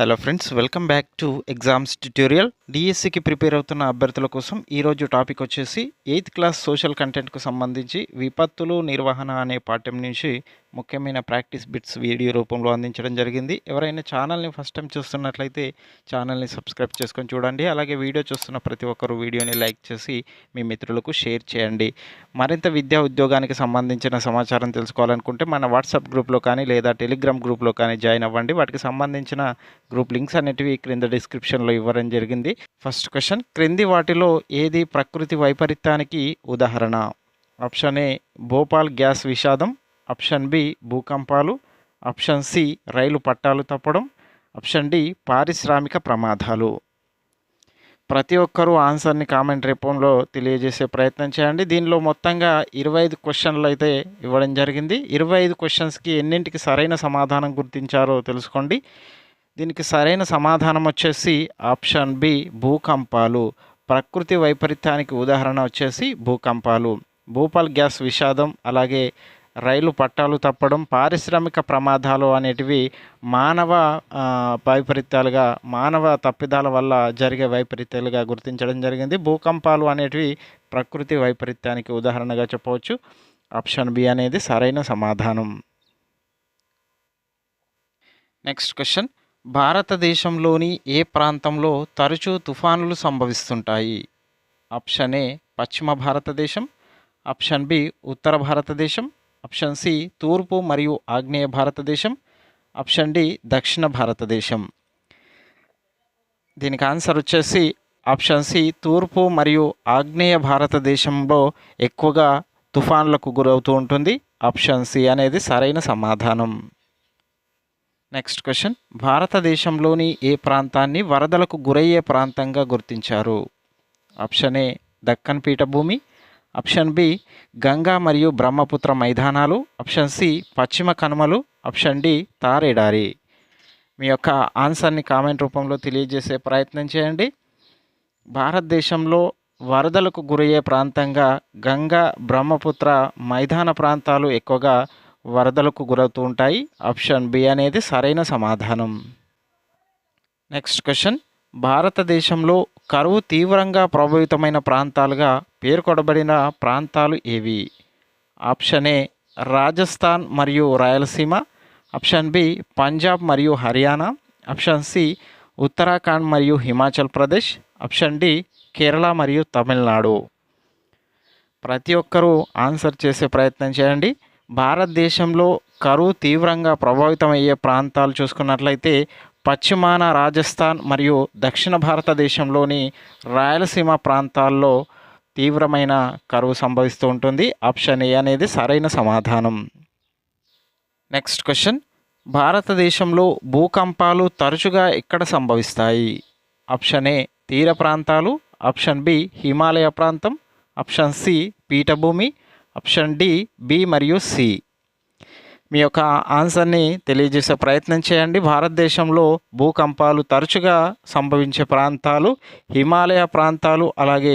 Hello friends, welcome back to exams tutorial. డిఎస్సికి prepare అవుతున్న అభ్యర్థుల కోసం ఈరోజు టాపిక్ వచ్చేసి 8th క్లాస్ సోషల్ కంటెంట్కు సంబంధించి విపత్తులు నిర్వహణ అనే పాఠ్యం నుంచి ముఖ్యమైన ప్రాక్టీస్ బిట్స్ వీడియో రూపంలో అందించడం జరిగింది. ఎవరైనా ఛానల్ని ఫస్ట్ టైం చూస్తున్నట్లయితే ఛానల్ని సబ్స్క్రైబ్ చేసుకొని చూడండి. అలాగే వీడియో చూస్తున్న ప్రతి ఒక్కరు వీడియోని లైక్ చేసి మీ మిత్రులకు షేర్ చేయండి. మరింత విద్యా ఉద్యోగానికి సంబంధించిన సమాచారం తెలుసుకోవాలనుకుంటే మన వాట్సాప్ గ్రూప్లో కానీ లేదా టెలిగ్రామ్ గ్రూప్లో కానీ జాయిన్ అవ్వండి. వాటికి సంబంధించిన గ్రూప్ లింక్స్ అనేటివి క్రింద డిస్క్రిప్షన్లో ఇవ్వడం జరిగింది. ఫస్ట్ క్వశ్చన్, క్రింది వాటిలో ఏది ప్రకృతి వైపరీత్యానికి ఉదాహరణ? ఆప్షన్ ఏ భోపాల్ గ్యాస్ విషాదం, ఆప్షన్ బి భూకంపాలు, ఆప్షన్ సి రైలు పట్టాలు తప్పడం, ఆప్షన్ డి పారిశ్రామిక ప్రమాదాలు. ప్రతి ఒక్కరూ ఆన్సర్ని కామెంట్ రూపంలో తెలియజేసే ప్రయత్నం చేయండి. దీనిలో మొత్తంగా 25 క్వశ్చన్లు అయితే ఇవ్వడం జరిగింది. 25 క్వశ్చన్స్కి ఎన్నింటికి సరైన సమాధానం గుర్తించారో తెలుసుకోండి. దీనికి సరైన సమాధానం వచ్చేసి ఆప్షన్ బి భూకంపాలు. ప్రకృతి వైపరీత్యానికి ఉదాహరణ వచ్చేసి భూకంపాలు. భూపాల్ గ్యాస్ విషాదం, అలాగే రైలు పట్టాలు తప్పడం, పారిశ్రామిక ప్రమాదాలు అనేటివి మానవ వైపరీత్యాలుగా, మానవ తప్పిదాల వల్ల జరిగే వైపరీత్యాలుగా గుర్తించడం జరిగింది. భూకంపాలు అనేటివి ప్రకృతి వైపరీత్యానికి ఉదాహరణగా చెప్పవచ్చు. ఆప్షన్ బి అనేది సరైన సమాధానం. నెక్స్ట్ క్వశ్చన్, భారతదేశంలోని ఏ ప్రాంతంలో తరచూ తుఫానులు సంభవిస్తుంటాయి? ఆప్షన్ ఏ పశ్చిమ భారతదేశం, ఆప్షన్ బి ఉత్తర భారతదేశం, ఆప్షన్ సి తూర్పు మరియు ఆగ్నేయ భారతదేశం, ఆప్షన్ డి దక్షిణ భారతదేశం. దీనికి ఆన్సర్ వచ్చేసి ఆప్షన్ సి తూర్పు మరియు ఆగ్నేయ భారతదేశంలో ఎక్కువగా తుఫాన్లకు గురవుతూ ఉంటుంది. ఆప్షన్ సి అనేది సరైన సమాధానం. నెక్స్ట్ క్వశ్చన్, భారతదేశంలోని ఏ ప్రాంతాన్ని వరదలకు గురయ్యే ప్రాంతంగా గుర్తించారు? ఆప్షన్ ఏ దక్కన్ పీఠభూమి, ఆప్షన్ బి గంగా మరియు బ్రహ్మపుత్ర మైదానాలు, ఆప్షన్ సి పశ్చిమ కనుమలు, ఆప్షన్ డి థార్ ఎడారి. మీ యొక్క ఆన్సర్ని కామెంట్ రూపంలో తెలియజేసే ప్రయత్నం చేయండి. భారతదేశంలో వరదలకు గురయ్యే ప్రాంతంగా గంగా బ్రహ్మపుత్ర మైదాన ప్రాంతాలు ఎక్కువగా వరదలకు గురవుతూ ఉంటాయి. ఆప్షన్ బి అనేది సరైన సమాధానం. నెక్స్ట్ క్వశ్చన్, భారతదేశంలో కరువు తీవ్రంగా ప్రభావితమైన ప్రాంతాలుగా పేర్కొనబడిన ప్రాంతాలు ఏవి? ఆప్షన్ ఏ రాజస్థాన్ మరియు రాయలసీమ, ఆప్షన్ బి పంజాబ్ మరియు హర్యానా, ఆప్షన్ సి ఉత్తరాఖండ్ మరియు హిమాచల్ ప్రదేశ్, ఆప్షన్ డి కేరళ మరియు తమిళనాడు. ప్రతి ఒక్కరూ ఆన్సర్ చేసే ప్రయత్నం చేయండి. భారతదేశంలో కరువు తీవ్రంగా ప్రభావితమయ్యే ప్రాంతాలు చూసుకున్నట్లయితే పశ్చిమాన రాజస్థాన్ మరియు దక్షిణ భారతదేశంలోని రాయలసీమ ప్రాంతాల్లో తీవ్రమైన కరువు సంభవిస్తూ ఉంటుంది. ఆప్షన్ ఏ అనేది సరైన సమాధానం. నెక్స్ట్ క్వశ్చన్, భారతదేశంలో భూకంపాలు తరచుగా ఎక్కడ సంభవిస్తాయి? ఆప్షన్ ఏ తీర ప్రాంతాలు, ఆప్షన్ బి హిమాలయ ప్రాంతం, ఆప్షన్ సి పీఠభూమి, ఆప్షన్ డి బి మరియు సి. మీ యొక్క ఆన్సర్ని తెలియజేసే ప్రయత్నం చేయండి. భారతదేశంలో భూకంపాలు తరచుగా సంభవించే ప్రాంతాలు హిమాలయ ప్రాంతాలు, అలాగే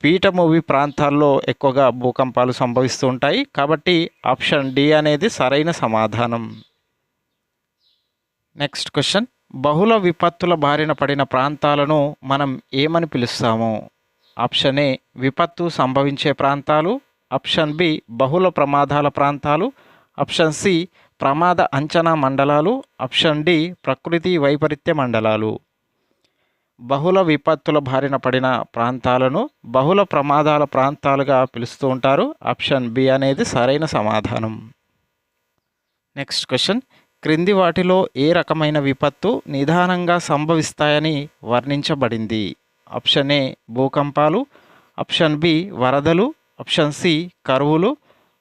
పీఠభూమి ప్రాంతాల్లో ఎక్కువగా భూకంపాలు సంభవిస్తూ ఉంటాయి. కాబట్టి ఆప్షన్ డి అనేది సరైన సమాధానం. నెక్స్ట్ క్వశ్చన్, బహుళ విపత్తుల బారిన పడిన ప్రాంతాలను మనం ఏమని పిలుస్తాము? ఆప్షన్ ఏ విపత్తు సంభవించే ప్రాంతాలు, ఆప్షన్ బి బహుళ ప్రమాదాల ప్రాంతాలు, ఆప్షన్ సి ప్రమాద అంచనా మండలాలు, ఆప్షన్ డి ప్రకృతి వైపరీత్య మండలాలు. బహుళ విపత్తుల బారిన పడిన ప్రాంతాలను బహుళ ప్రమాదాల ప్రాంతాలుగా పిలుస్తూ ఉంటారు. ఆప్షన్ బి అనేది సరైన సమాధానం. నెక్స్ట్ క్వశ్చన్, క్రింది వాటిలో ఏ రకమైన విపత్తు నిదానంగా సంభవిస్తాయని వర్ణించబడింది? ఆప్షన్ ఏ భూకంపాలు, ఆప్షన్ బి వరదలు, ఆప్షన్ సి కరువులు,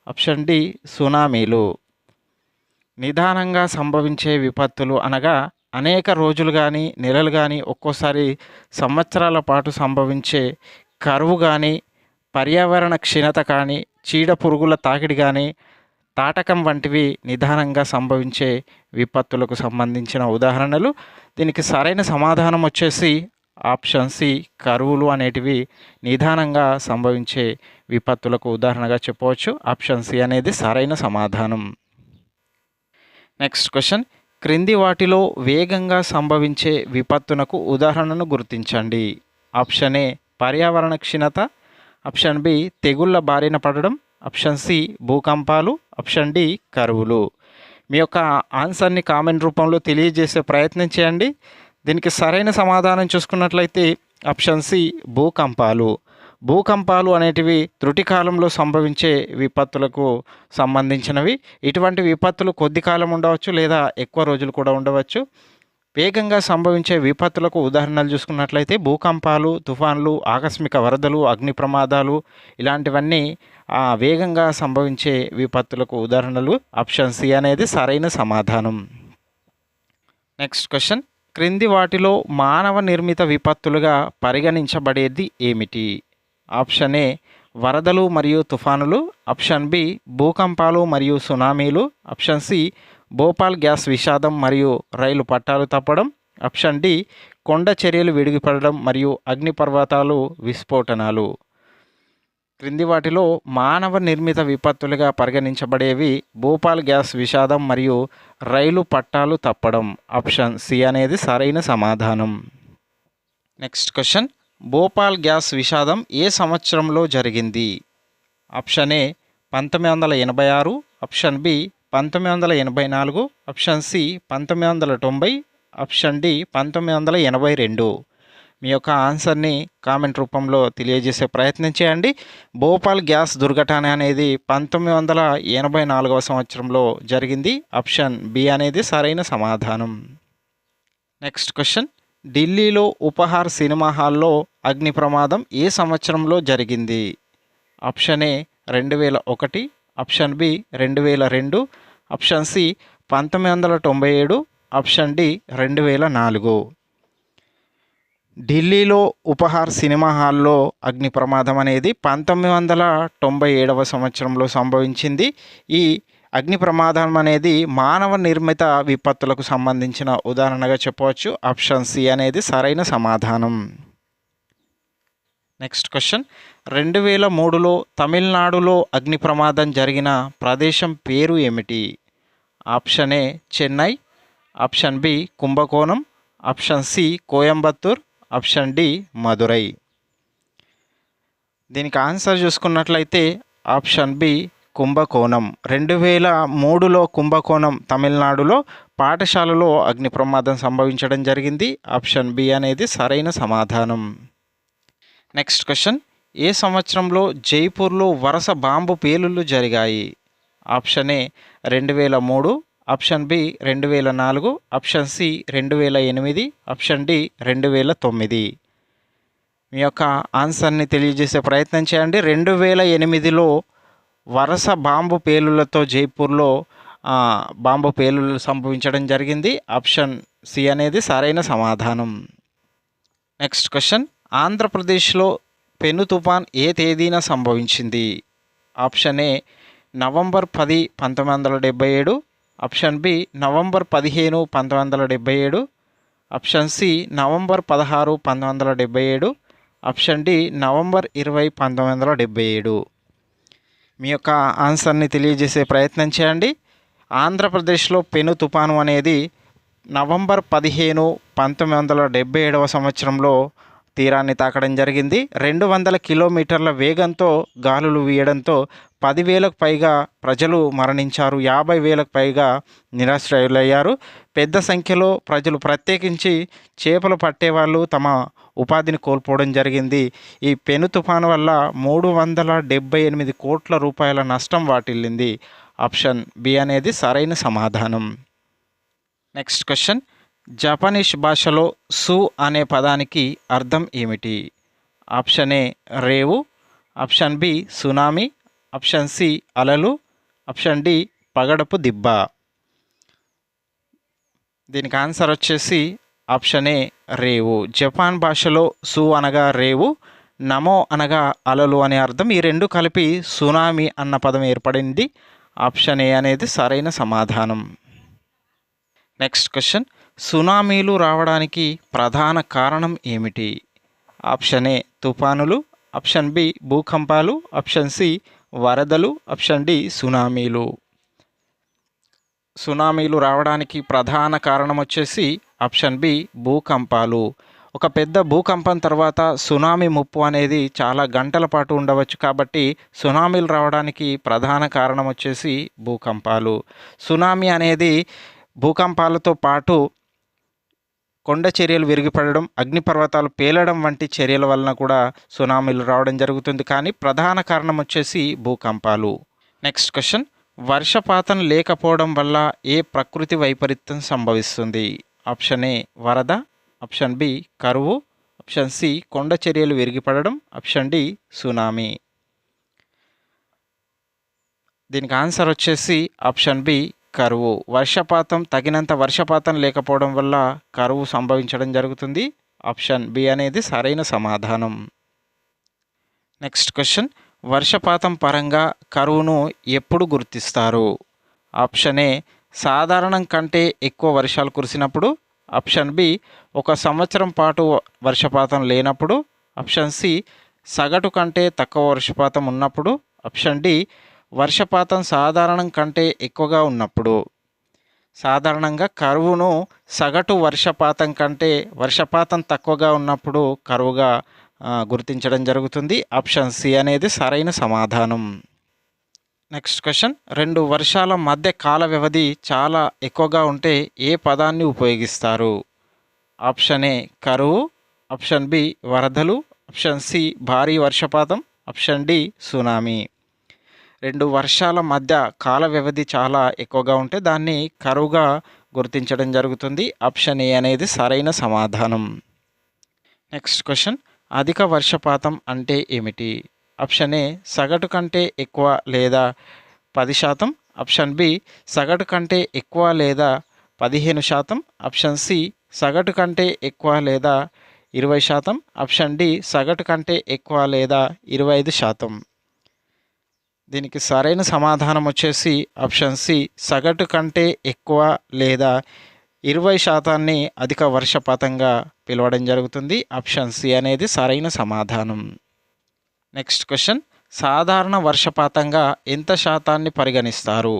ఆప్షన్ డి సునామీలు. నిదానంగా సంభవించే విపత్తులు అనగా అనేక రోజులు కానీ నెలలు కానీ ఒక్కోసారి సంవత్సరాల పాటు సంభవించే కరువు కానీ, పర్యావరణ క్షీణత కానీ, చీడ పురుగుల తాకిడి కానీ, తాటకం వంటివి నిదానంగా సంభవించే విపత్తులకు సంబంధించిన ఉదాహరణలు. దీనికి సరైన సమాధానం వచ్చేసి ఆప్షన్ సి కరువులు అనేటివి నిదానంగా సంభవించే విపత్తులకు ఉదాహరణగా చెప్పవచ్చు. ఆప్షన్ సి అనేది సరైన సమాధానం. నెక్స్ట్ క్వశ్చన్, క్రింది వాటిలో వేగంగా సంభవించే విపత్తునకు ఉదాహరణను గుర్తించండి. ఆప్షన్ ఏ పర్యావరణ క్షీణత, ఆప్షన్ బి తెగుళ్ల బారిన పడడం, ఆప్షన్ సి భూకంపాలు, ఆప్షన్ డి కరువులు. మీ యొక్క ఆన్సర్ని కామెంట్ రూపంలో తెలియజేసే ప్రయత్నం చేయండి. దీనికి సరైన సమాధానం చూసుకున్నట్లయితే ఆప్షన్ సి భూకంపాలు. భూకంపాలు అనేటివి త్రుటి కాలంలో సంభవించే విపత్తులకు సంబంధించినవి. ఇటువంటి విపత్తులు కొద్ది కాలం ఉండవచ్చు లేదా ఎక్కువ రోజులు కూడా ఉండవచ్చు. వేగంగా సంభవించే విపత్తులకు ఉదాహరణలు చూసుకున్నట్లయితే భూకంపాలు, తుఫాన్లు, ఆకస్మిక వరదలు, అగ్ని ప్రమాదాలు ఇలాంటివన్నీ వేగంగా సంభవించే విపత్తులకు ఉదాహరణలు. ఆప్షన్ సి అనేది సరైన సమాధానం. నెక్స్ట్ క్వశ్చన్, క్రింది వాటిలో మానవ నిర్మిత విపత్తులుగా పరిగణించబడేది ఏమిటి? ఆప్షన్ ఏ వరదలు మరియు తుఫానులు, ఆప్షన్ బి భూకంపాలు మరియు సునామీలు, ఆప్షన్ సి భోపాల్ గ్యాస్ విషాదం మరియు రైలు పట్టాలు తప్పడం, ఆప్షన్ డి కొండ చర్యలు విడిగిపడడం మరియు అగ్నిపర్వతాలు విస్ఫోటనాలు. క్రింది వాటిలో మానవ నిర్మిత విపత్తులుగా పరిగణించబడేవి భోపాల్ గ్యాస్ విషాదం మరియు రైలు పట్టాలు తప్పడం. ఆప్షన్ సి అనేది సరైన సమాధానం. నెక్స్ట్ క్వశ్చన్, భోపాల్ గ్యాస్ విషాదం ఏ సంవత్సరంలో జరిగింది? Option A 1986, option B 1984, option C 1990, option D 1982. మీ యొక్క ఆన్సర్ని కామెంట్ రూపంలో తెలియజేసే ప్రయత్నం చేయండి. భోపాల్ గ్యాస్ దుర్ఘటన అనేది 1984 సంవత్సరంలో జరిగింది. ఆప్షన్ బి అనేది సరైన సమాధానం. నెక్స్ట్ క్వశ్చన్, ఢిల్లీలో ఉపహార్ సినిమా హాల్లో అగ్ని ప్రమాదం ఏ సంవత్సరంలో జరిగింది? Option A 2001, option B 2002, option C 1997, option D 2004. ఢిల్లీలో ఉపహార్ సినిమా హాల్లో అగ్ని ప్రమాదం అనేది 1997 సంవత్సరంలో సంభవించింది. ఈ అగ్ని ప్రమాదం అనేది మానవ నిర్మిత విపత్తులకు సంబంధించిన ఉదాహరణగా చెప్పవచ్చు. ఆప్షన్ సి అనేది సరైన సమాధానం. నెక్స్ట్ క్వశ్చన్, 2003లో తమిళనాడులో అగ్ని ప్రమాదం జరిగిన ప్రదేశం పేరు ఏమిటి? Option A Chennai, option B Kumbakonam, option C Coimbatore, option D Madurai. దీనికి ఆన్సర్ చూసుకున్నట్లయితే ఆప్షన్ బి కుంభకోణం. 2003లో కుంభకోణం తమిళనాడులో పాఠశాలలో అగ్ని ప్రమాదం సంభవించడం జరిగింది. ఆప్షన్ బి అనేది సరైన సమాధానం. నెక్స్ట్ క్వశ్చన్, ఏ సంవత్సరంలో జైపూర్లో వరుస బాంబు పేలుళ్లు జరిగాయి? Option A 2003, option B 2004, option C 2008, option D 2009. మీ యొక్క ఆన్సర్ని తెలియజేసే ప్రయత్నం చేయండి. 2008లో వరుస బాంబు పేలుళ్లతో జైపూర్లో బాంబు పేలుళ్లు సంభవించడం జరిగింది. ఆప్షన్ సి అనేది సరైన సమాధానం. నెక్స్ట్ క్వశ్చన్, ఆంధ్రప్రదేశ్లో పెను తుఫాన్ ఏ తేదీన సంభవించింది? Option A November 10, 1977, option B November 15, 1977, option C November 16, 1977, option D November 20, 1977. మీ యొక్క ఆన్సర్ని తెలియజేసే ప్రయత్నం చేయండి. ఆంధ్రప్రదేశ్లో పెను తుఫాను అనేది నవంబర్ 15, 1977 సంవత్సరంలో తీరాన్ని తాకడం జరిగింది. 200 కిలోమీటర్ల వేగంతో గాలులు వీయడంతో 10,000కు పైగా ప్రజలు మరణించారు. 50,000కు పైగా నిరాశ్రయులయ్యారు. పెద్ద సంఖ్యలో ప్రజలు, ప్రత్యేకించి చేపలు పట్టేవాళ్ళు తమ ఉపాధిని కోల్పోవడం జరిగింది. ఈ పెను తుఫాను వల్ల 378 కోట్ల రూపాయల నష్టం వాటిల్లింది. ఆప్షన్ బి అనేది సరైన సమాధానం. నెక్స్ట్ క్వశ్చన్, జపనీస్ భాషలో సు అనే పదానికి అర్థం ఏమిటి? ఆప్షన్ ఏ రేవు, option B tsunami, option C అలలు, ఆప్షన్ డి పగడపు దిబ్బ. దీనికి ఆన్సర్ వచ్చేసి ఆప్షన్ ఏ రేవు. జపాన్ భాషలో సు అనగా రేవు, నమో అనగా అలలు అనే అర్థం. ఈ రెండు కలిపి సునామీ అన్న పదం ఏర్పడింది. ఆప్షన్ ఏ అనేది సరైన సమాధానం. నెక్స్ట్ క్వశ్చన్, సునామీలు రావడానికి ప్రధాన కారణం ఏమిటి? ఆప్షన్ ఏ తుఫానులు, ఆప్షన్ బి భూకంపాలు, ఆప్షన్ సి వరదలు, ఆప్షన్ డి సునామీలు. సునామీలు రావడానికి ప్రధాన కారణం వచ్చేసి ఆప్షన్ బి భూకంపాలు. ఒక పెద్ద భూకంపం తర్వాత సునామీ ముప్పు అనేది చాలా గంటల పాటు ఉండవచ్చు, కాబట్టి సునామీలు రావడానికి ప్రధాన కారణం వచ్చేసి భూకంపాలు. సునామీ అనేది భూకంపాలతో పాటు కొండ చర్యలు విరిగిపడడం, అగ్నిపర్వతాలు పేలడం వంటి చర్యల వలన కూడా సునామీలు రావడం జరుగుతుంది, కానీ ప్రధాన కారణం వచ్చేసి భూకంపాలు. నెక్స్ట్ క్వశ్చన్, వర్షపాతం లేకపోవడం వల్ల ఏ ప్రకృతి వైపరీత్యం సంభవిస్తుంది? ఆప్షన్ ఏ వరద, ఆప్షన్ బి కరువు, ఆప్షన్ సి కొండ చర్యలు విరిగిపడడం, ఆప్షన్ డి సునామీ. దీనికి ఆన్సర్ వచ్చేసి ఆప్షన్ బి కరువు. తగినంత వర్షపాతం లేకపోవడం వల్ల కరువు సంభవించడం జరుగుతుంది. ఆప్షన్ బి అనేది సరైన సమాధానం. నెక్స్ట్ క్వశ్చన్, వర్షపాతం పరంగా కరువును ఎప్పుడు గుర్తిస్తారు? ఆప్షన్ ఏ సాధారణం కంటే ఎక్కువ వర్షాలు కురిసినప్పుడు, ఆప్షన్ బి ఒక సంవత్సరం పాటు వర్షపాతం లేనప్పుడు, ఆప్షన్ సి సగటు కంటే తక్కువ వర్షపాతం ఉన్నప్పుడు, ఆప్షన్ డి వర్షపాతం సాధారణం కంటే ఎక్కువగా ఉన్నప్పుడు. సాధారణంగా కరువును సగటు వర్షపాతం కంటే వర్షపాతం తక్కువగా ఉన్నప్పుడు కరువుగా గుర్తించడం జరుగుతుంది. ఆప్షన్ సి అనేది సరైన సమాధానం. నెక్స్ట్ క్వశ్చన్, రెండు వర్షాల మధ్య కాల వ్యవధి చాలా ఎక్కువగా ఉంటే ఏ పదాన్ని ఉపయోగిస్తారు? ఆప్షన్ ఏ కరువు, ఆప్షన్ బి వరదలు, ఆప్షన్ సి భారీ వర్షపాతం, ఆప్షన్ డి సునామీ. రెండు వర్షాల మధ్య కాల వ్యవధి చాలా ఎక్కువగా ఉంటే దాన్ని కరువుగా గుర్తించడం జరుగుతుంది. ఆప్షన్ ఏ అనేది సరైన సమాధానం. నెక్స్ట్ క్వశ్చన్, అధిక వర్షపాతం అంటే ఏమిటి? ఆప్షన్ ఏ సగటు కంటే ఎక్కువ లేదా 10%, ఆప్షన్ బి సగటు కంటే ఎక్కువ లేదా 15%, ఆప్షన్ సి సగటు కంటే ఎక్కువ లేదా 20%, ఆప్షన్ డి సగటు కంటే ఎక్కువ లేదా 25%. దీనికి సరైన సమాధానం వచ్చేసి ఆప్షన్ సి సగటు కంటే ఎక్కువ లేదా 20% అధిక వర్షపాతంగా పిలవడం జరుగుతుంది. ఆప్షన్ సి అనేది సరైన సమాధానం. నెక్స్ట్ క్వశ్చన్, సాధారణ వర్షపాతంగా ఎంత శాతాన్ని పరిగణిస్తారు?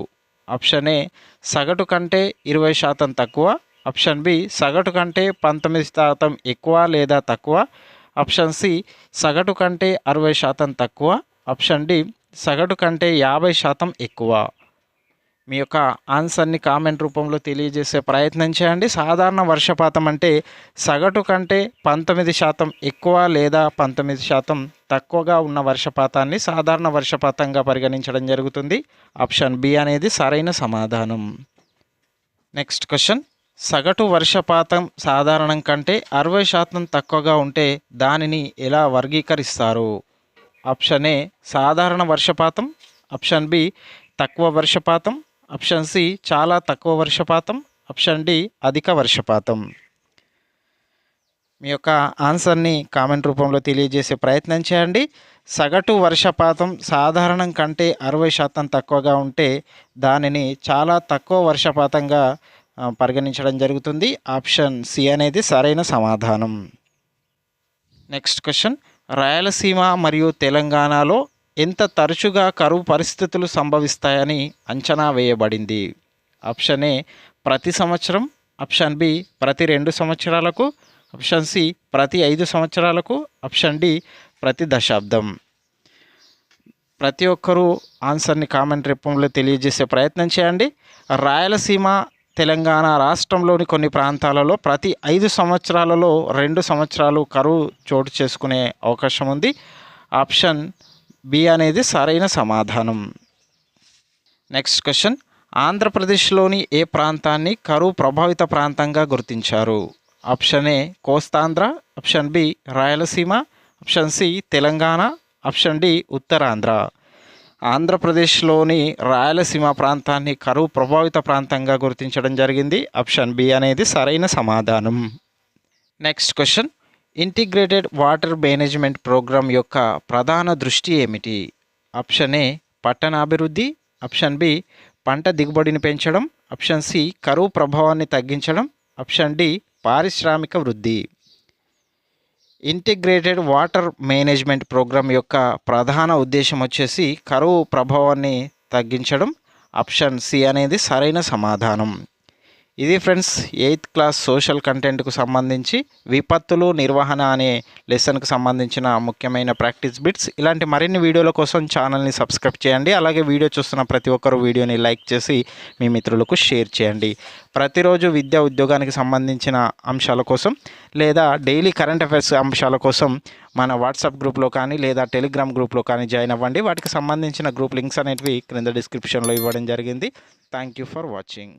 ఆప్షన్ ఏ సగటు కంటే 20% తక్కువ, ఆప్షన్ బి సగటు కంటే 19% ఎక్కువ లేదా తక్కువ, ఆప్షన్ సి సగటు కంటే 60% తక్కువ, ఆప్షన్ డి సగటు కంటే 50% ఎక్కువ. మీ యొక్క ఆన్సర్ని కామెంట్ రూపంలో తెలియజేసే ప్రయత్నం చేయండి. సాధారణ వర్షపాతం అంటే సగటు కంటే 19% ఎక్కువ లేదా 19% తక్కువగా ఉన్న వర్షపాతాన్ని సాధారణ వర్షపాతంగా పరిగణించడం జరుగుతుంది. ఆప్షన్ బి అనేది సరైన సమాధానం. నెక్స్ట్ క్వశ్చన్, సగటు వర్షపాతం సాధారణం కంటే 60% తక్కువగా ఉంటే దానిని ఎలా వర్గీకరిస్తారు? ఆప్షన్ ఏ సాధారణ వర్షపాతం, ఆప్షన్ బి తక్కువ వర్షపాతం, ఆప్షన్ సి చాలా తక్కువ వర్షపాతం, ఆప్షన్ డి అధిక వర్షపాతం. మీ యొక్క ఆన్సర్ని కామెంట్ రూపంలో తెలియజేసే ప్రయత్నం చేయండి. సగటు వర్షపాతం సాధారణం కంటే 60% తక్కువగా ఉంటే దానిని చాలా తక్కువ వర్షపాతంగా పరిగణించడం జరుగుతుంది. ఆప్షన్ సి అనేది సరైన సమాధానం. నెక్స్ట్ క్వశ్చన్, రాయలసీమ మరియు తెలంగాణలో ఎంత తరచుగా కరువు పరిస్థితులు సంభవిస్తాయని అంచనా వేయబడింది? ఆప్షన్ ఏ ప్రతి సంవత్సరం, ఆప్షన్ బి ప్రతి 2 సంవత్సరాలకు, ఆప్షన్ సి ప్రతి 5 సంవత్సరాలకు, ఆప్షన్ డి ప్రతి దశాబ్దం. ప్రతి ఒక్కరూ ఆన్సర్ని కామెంట్ రూపంలో తెలియజేసే ప్రయత్నం చేయండి. రాయలసీమ తెలంగాణ రాష్ట్రంలోని కొన్ని ప్రాంతాలలో ప్రతి 5 సంవత్సరాలలో 2 సంవత్సరాలు కరువు చోటు చేసుకునే అవకాశం ఉంది. ఆప్షన్ బి అనేది సరైన సమాధానం. నెక్స్ట్ క్వశ్చన్, ఆంధ్రప్రదేశ్లోని ఏ ప్రాంతాన్ని కరువు ప్రభావిత ప్రాంతంగా గుర్తించారు? Option A Kostandhra, option B Rayalaseema, option C Telangana, option D Uttarandhra. ఆంధ్రప్రదేశ్లోని రాయలసీమ ప్రాంతాన్ని కరువు ప్రభావిత ప్రాంతంగా గుర్తించడం జరిగింది. ఆప్షన్ బి అనేది సరైన సమాధానం. Next question, integrated water management programme యొక్క ప్రధాన దృష్టి ఏమిటి? ఆప్షన్ ఏ పట్టణాభివృద్ధి, ఆప్షన్ బి పంట దిగుబడిని పెంచడం, ఆప్షన్ సి కరువు ప్రభావాన్ని తగ్గించడం, ఆప్షన్ డి పారిశ్రామిక వృద్ధి. ఇంటిగ్రేటెడ్ వాటర్ మేనేజ్మెంట్ ప్రోగ్రామ్ యొక్క ప్రధాన ఉద్దేశం వచ్చేసి కరువు ప్రభావాన్ని తగ్గించడం, ఆప్షన్ సి అనేది సరైన సమాధానం. ఇది ఫ్రెండ్స్ 8th క్లాస్ సోషల్ కంటెంట్కు సంబంధించి విపత్తులు నిర్వహణ అనే లెసన్కు సంబంధించిన ముఖ్యమైన ప్రాక్టీస్ బిట్స్. ఇలాంటి మరిన్ని వీడియోల కోసం ఛానల్ని సబ్స్క్రైబ్ చేయండి. అలాగే వీడియో చూస్తున్న ప్రతి ఒక్కరు వీడియోని లైక్ చేసి మీ మిత్రులకు షేర్ చేయండి. ప్రతిరోజు విద్యా ఉద్యోగానికి సంబంధించిన అంశాల కోసం లేదా డైలీ కరెంట్ అఫైర్స్ అంశాల కోసం మన వాట్సాప్ గ్రూప్లో కానీ లేదా టెలిగ్రామ్ గ్రూప్లో కానీ జాయిన్ అవ్వండి. వాటికి సంబంధించిన గ్రూప్ లింక్స్ అనేటివి క్రింద డిస్క్రిప్షన్లో ఇవ్వడం జరిగింది. Thank you for watching.